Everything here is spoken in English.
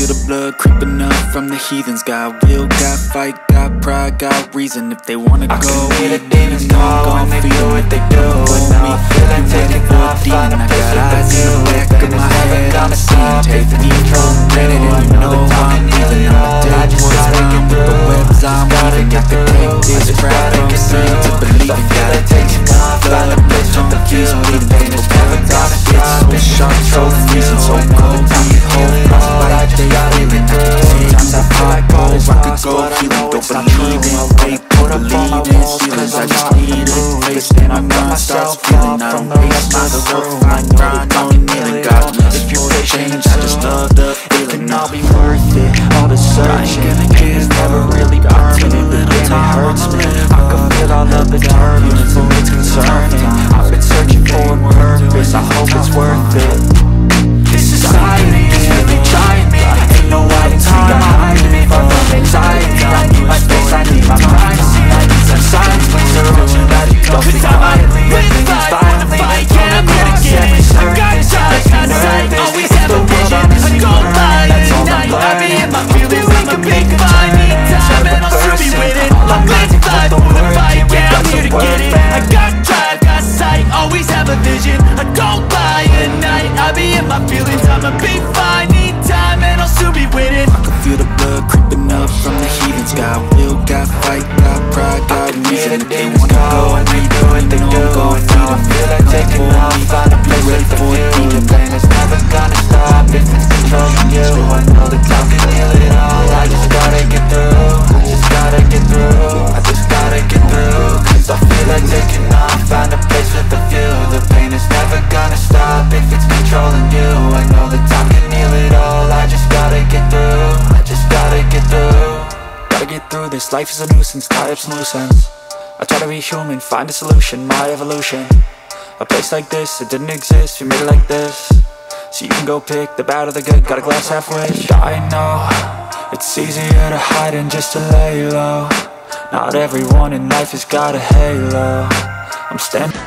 feel the blood creeping up from the heathens. Got will, got fight, got pride, got reason. If they wanna go, hear the demons call when they do what they do. And now I feel like taking off, find a place with the view. The pain is never gonna stop if it's controlling you. I know that I'm leaving it all, I just gotta get through. I'm gotta get the cake, this crap from seeing to believing. Gotta take it off, find a place with the view. The pain is never gonna stop if it's controlling you. I know that I can heal it all, I just gotta get through. Sometimes I feel like all is lost, but I know it's not true. I put up all my walls, cause I'm not in the place. Then I got myself off from the rest of the room. I know that I can heal it all, if you're patient, I just love the feeling. It can all be worth it, all the searching. Pain is never really permanent, but damn it hurts me. I can feel all of the turbulence and it's concerning. I've been searching for a purpose, I hope it's worth it. This society is really trying me. Ain't no hiding hiding from anxiety. I need my space, I need my privacy. I need some silence, please surround you. That you don't think quietly, opinions violently. Yeah, I'm gonna get it. I got time, got sight. Always have a vision, I go by at night. I be in my feelings, I'm a big vibe. Need time and I'll still be with it. I'm big vibe, for the fight, yeah, I'm here to get it. I got drive, got sight. Always have a vision, I go by at night. I be in my feelings, I'm a big vibe. Need time and I'll still be with it. I can feel the blood creeping up from the heathens. Got will, got fight, got pride, got reason. If they wanna go and they do what they do. And now I feel like taking off, find a place with the view. The pain is never gonna stop if it's controlling you. I know that time can heal it all, I just gotta get through. I just gotta get through, I just gotta get through. Cause I feel like taking off, find a place with the view. The pain is never gonna stop if it's controlling you. I know that time can heal it all, I just gotta get through. I just gotta get through. Gotta get through this, life is a nuisance, tie up some loose ends. I try to be human, find a solution, my evolution. A place like this, it didn't exist, we made it like this. So you can go pick the bad or the good, got a glass halfway. I know, it's easier to hide than just to lay low. Not everyone in life has got a halo. I'm standing